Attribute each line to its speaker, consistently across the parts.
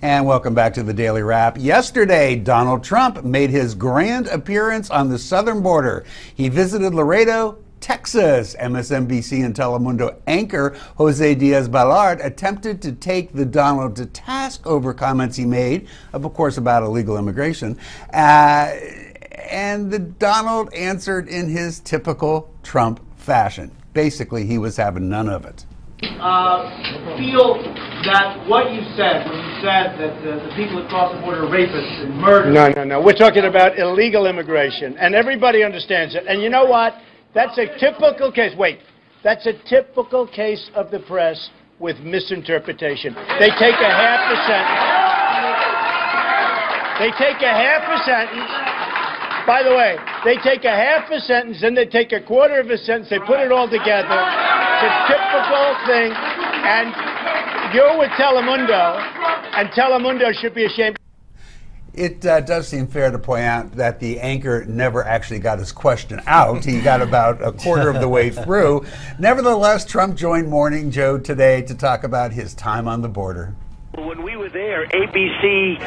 Speaker 1: And welcome back to the Daily Wrap. Yesterday, Donald Trump made his grand appearance on the southern border. He visited Laredo, Texas. MSNBC and Telemundo anchor Jose Diaz-Balart attempted to take the Donald to task over comments he made, of course, about illegal immigration. And the Donald answered in his typical Trump fashion. Basically, he was having none of it.
Speaker 2: Feel that what you said when you said that the people across the border are rapists and murderers.
Speaker 3: No. We're talking about illegal immigration, and everybody understands it. And you know what? That's a typical case. Wait, that's a typical case of the press with misinterpretation. They take a half a sentence. They take a half a sentence. By the way, they take a half a sentence, then they take a quarter of a sentence, they put it all together. It's a typical thing, and you're with Telemundo, and Telemundo should be ashamed.
Speaker 1: It does seem fair to point out that the anchor never actually got his question out. He got about a quarter of the way through. Nevertheless, Trump joined Morning Joe today to talk about his time on the border.
Speaker 4: When we were there, ABC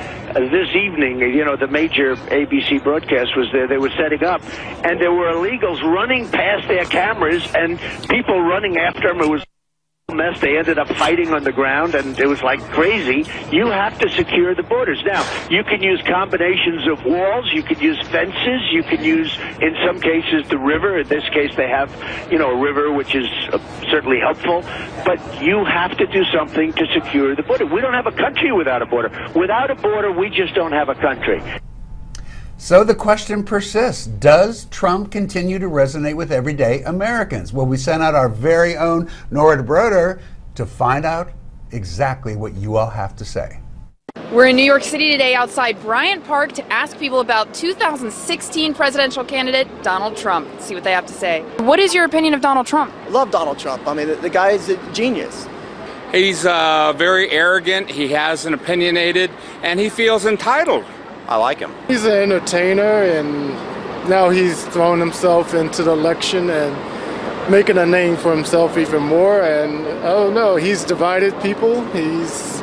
Speaker 4: this evening, the major ABC broadcast was there. They were setting up, and there were illegals running past their cameras and people running after them. It was a mess. They ended up fighting on the ground, and it was like crazy. You have to secure the borders. Now, you can use combinations of walls. You can use fences. You can use, in some cases, the river. In this case, they have, a river, which is certainly helpful. But you have to do something to secure the border. We don't have a country without a border. Without a border, we just don't have a country.
Speaker 1: So the question persists. Does Trump continue to resonate with everyday Americans? Well, we sent out our very own Nora DeBroder to find out exactly what you all have to say.
Speaker 5: We're in New York City today outside Bryant Park to ask people about 2016 presidential candidate Donald Trump. See what they have to say. What is your opinion of Donald Trump?
Speaker 6: I love Donald Trump. I mean, the guy is a genius.
Speaker 7: He's very arrogant, he has an opinionated, and he feels entitled.
Speaker 6: I like him.
Speaker 8: He's an entertainer, and now he's thrown himself into the election and making a name for himself even more. And I don't know, he's divided people. He's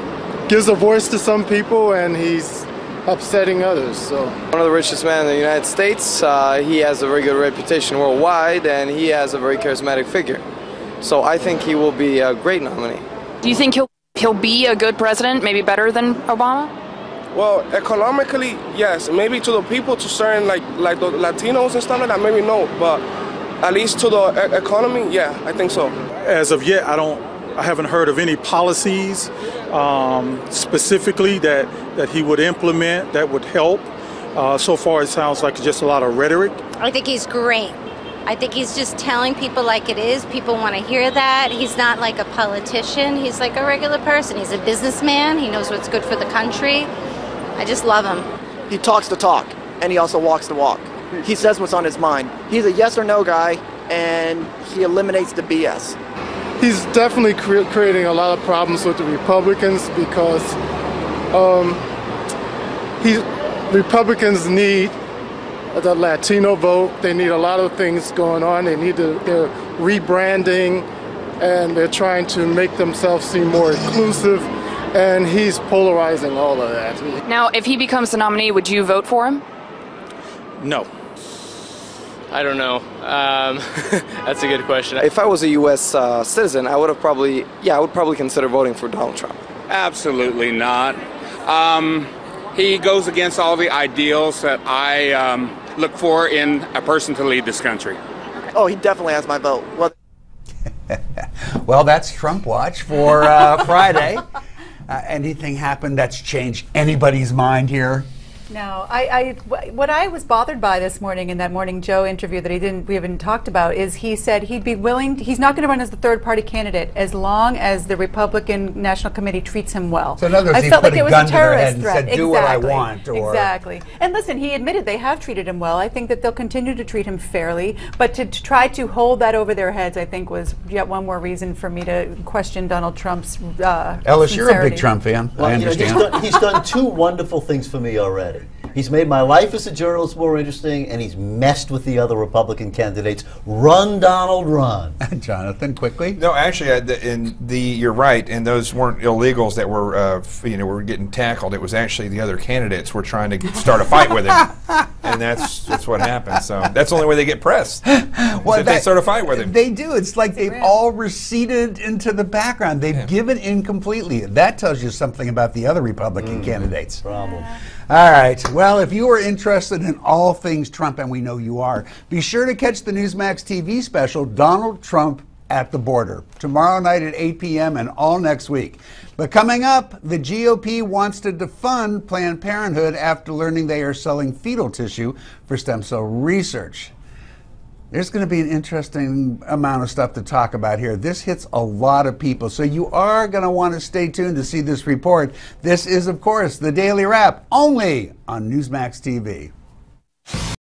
Speaker 8: gives a voice to some people, and he's upsetting others. So
Speaker 9: one of the richest men in the United States. He has a very good reputation worldwide, and he has a very charismatic figure. So I think he will be a great nominee.
Speaker 5: Do you think he'll be a good president, maybe better than Obama?
Speaker 10: Well, economically, yes. Maybe to the people, to certain like the Latinos and stuff like that, maybe no. But at least to the economy, yeah, I think so.
Speaker 11: As of yet, I haven't heard of any policies specifically that he would implement that would help. So far, it sounds like just a lot of rhetoric.
Speaker 12: I think he's great. I think he's just telling people like it is. People want to hear that. He's not like a politician. He's like a regular person. He's a businessman. He knows what's good for the country. I just love him.
Speaker 6: He talks the talk, and he also walks the walk. He says what's on his mind. He's a yes or no guy, and he eliminates the BS.
Speaker 8: he's definitely creating a lot of problems with the Republicans because Republicans need the Latino vote. They need a lot of things going on. They're rebranding, and they're trying to make themselves seem more inclusive, and he's polarizing all of that.
Speaker 5: Now, if he becomes the nominee, would you vote for him?
Speaker 9: No. I don't know. That's a good question. If I was a U.S. citizen, I would probably consider voting for Donald Trump.
Speaker 7: Absolutely not. He goes against all the ideals that I look for in a person to lead this country.
Speaker 6: Oh, he definitely has my vote.
Speaker 1: Well, that's Trump Watch for Friday. Anything happened that's changed anybody's mind here?
Speaker 13: No, what I was bothered by this morning in that Morning Joe interview that we haven't talked about is he said he'd be willing, he's not going to run as the third party candidate as long as the Republican National Committee treats him well.
Speaker 1: So in other words,
Speaker 13: I felt like it was a terrorist
Speaker 1: threat. Said, do what I want. Or...
Speaker 13: Exactly. And listen, he admitted they have treated him well. I think that they'll continue to treat him fairly, but to try to hold that over their heads, I think was yet one more reason for me to question Donald Trump's
Speaker 1: Ellis, you're a big Trump fan.
Speaker 14: Well,
Speaker 1: I understand.
Speaker 14: He's done two wonderful things for me already. He's made my life as a journalist more interesting, and he's messed with the other Republican candidates. Run, Donald, run.
Speaker 1: Jonathan, quickly.
Speaker 15: No, actually, you're right, and those weren't illegals that were, were getting tackled. It was actually the other candidates were trying to start a fight with him, and that's what happened. So that's the only way they get pressed. Well, if they start a fight with him.
Speaker 1: They do. It's like they've all receded into the background. They've given in completely. That tells you something about the other Republican candidates.
Speaker 14: Problem.
Speaker 1: All right. Well, if you are interested in all things Trump, and we know you are, be sure to catch the Newsmax TV special, Donald Trump at the Border, tomorrow night at 8 p.m. and all next week. But coming up, the GOP wants to defund Planned Parenthood after learning they are selling fetal tissue for stem cell research. There's going to be an interesting amount of stuff to talk about here. This hits a lot of people, so you are going to want to stay tuned to see this report. This is, of course, the Daily Wrap, only on Newsmax TV.